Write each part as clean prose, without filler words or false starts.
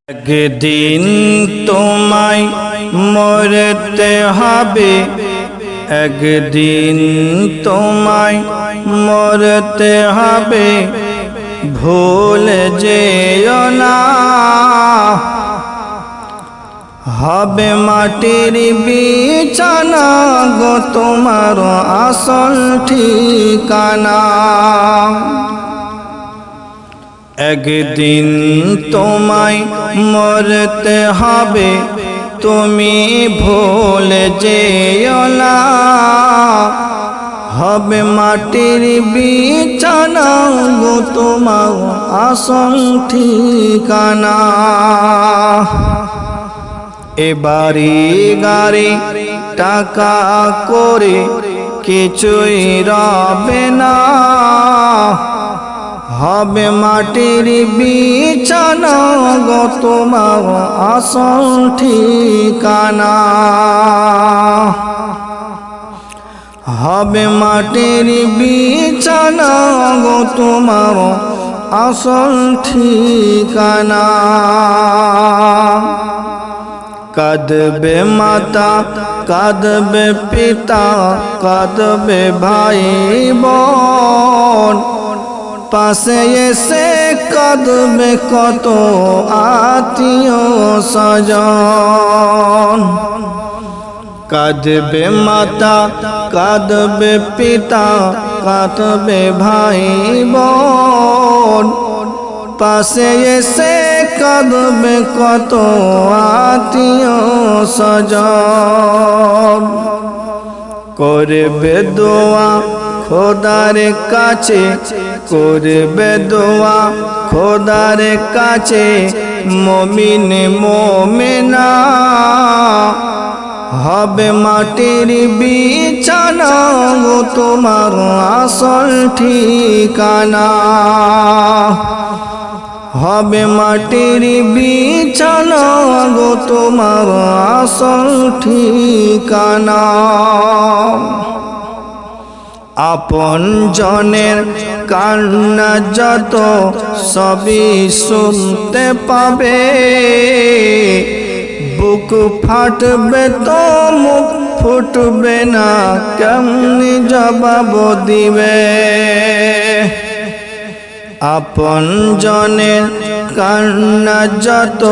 একদিন তোমায় মরতে হবে, একদিন তোমায় মরতে হবে, ভুলে যেও না। হবে মাটির বিছানা গো তোমার আসল ঠিকানা। একদিন তোমায় মরতে হবে, তুমি ভুলে যেও না। হবে মাটির বিছানা গো তোমার আসল ঠিকানা। এবারে গাড়ি টাকা করে কিছুই রবে না। হবে মাটির বিছানা গো তোমার আসল ঠিকানা। হবে মাটির বিছানা গো তোমার আসল ঠিকানা। কাঁদবে মাতা, কাঁদবে পিতা, কাঁদবে ভাই বোন, পাশে এসে কাঁদবে কত আত্মীয় স্বজন। কাঁদবে মাতা, কাঁদবে পিতা, কাঁদবে ভাই বোন, পাশে এসে কাঁদবে কত আত্মীয় স্বজন। করবে দোয়া খোদার কাছে, করবে দোয়া খোদার কাছে, মুমিন মুমিনা। হবে মাটির বিছানা গো তোমার আসল ঠিকানা। হবে মাটির বিছানা গো তোমার আসল ঠিকানা। আপন জনের কান্না যত সবই শুনতে পাবে, বুক ফাটবে তো মুখ ফুটবে না, কেমনি জবাব দিবে। আপন জনের কান্না যত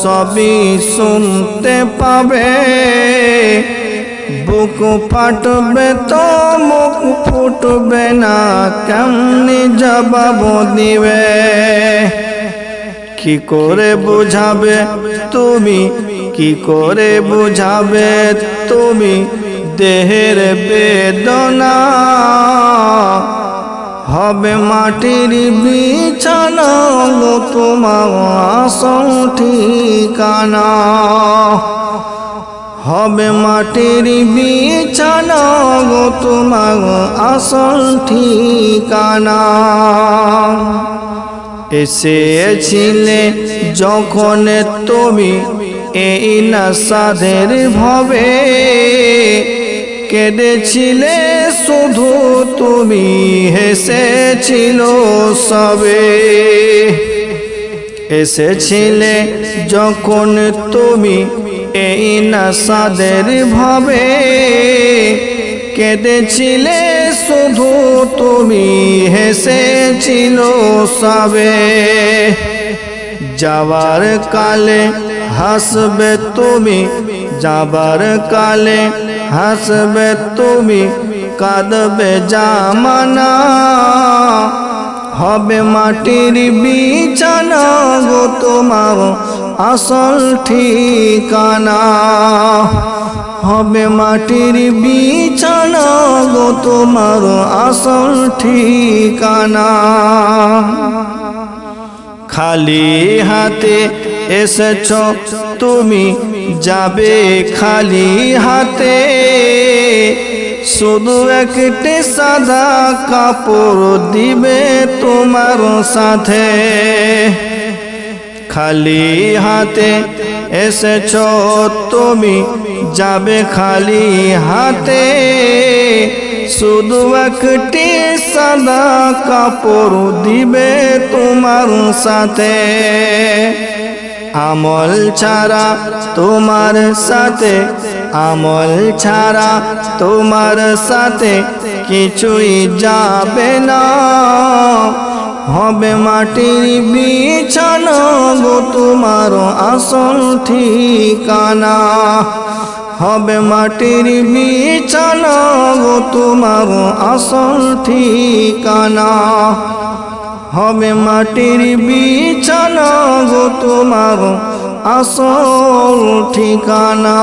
সবই শুনতে পাবে, বুক ফাটবে তো মুখ ফুটবে না, কেমনি জবাব দিবে। কি করে বুঝাবে তুমি, কি করে বুঝাবে তুমি দেহের বেদনা। হবে মাটির বিছানা গো তোমার আসল ঠিকানা। হবে মাটির বিছানা গো তোমার আসল ঠিকানা। এসেছিলে যখন তুমি এই নাসাদের ভবে, কেঁদেছিলে শুধু তুমি, হেসেছিল সবে। এসেছিলে যখন তুমি এই নাসাদের ভবে, কেঁদেছিলে শুধু তুমি, হেসেছিল সবে। যাবার কালে হাসবে তুমি, যাবার কালে হাসবে তুমি, কাঁদবে জামানা। হবে মাটির বিছানা গো তোমার আসল ঠিকানা। হবে মাটির বিছানা গো তোমার আসল ঠিকানা। খালি হাতে এসেছ তুমি, যাবে খালি হাতে, শুধু একটি সাদা কাপড় দিবে তোমার সাথে। খালি হাতে এসেছ তুমি, যাবে খালি হাতে, শুধু একটি সাদা কাপড় দিবে তোমার সাথে। আমল ছাড়া তোমার সাথে, আমল ছাড়া তোমার সাথে কিছুই যাবে না। হবে মাটির বিছানা গো তোমার আসল ঠিকানা, হবে মাটির বিছানা গো তোমার আসল ঠিকানা, হবে মাটির বিছানা গো তোমার আসল ঠিকানা।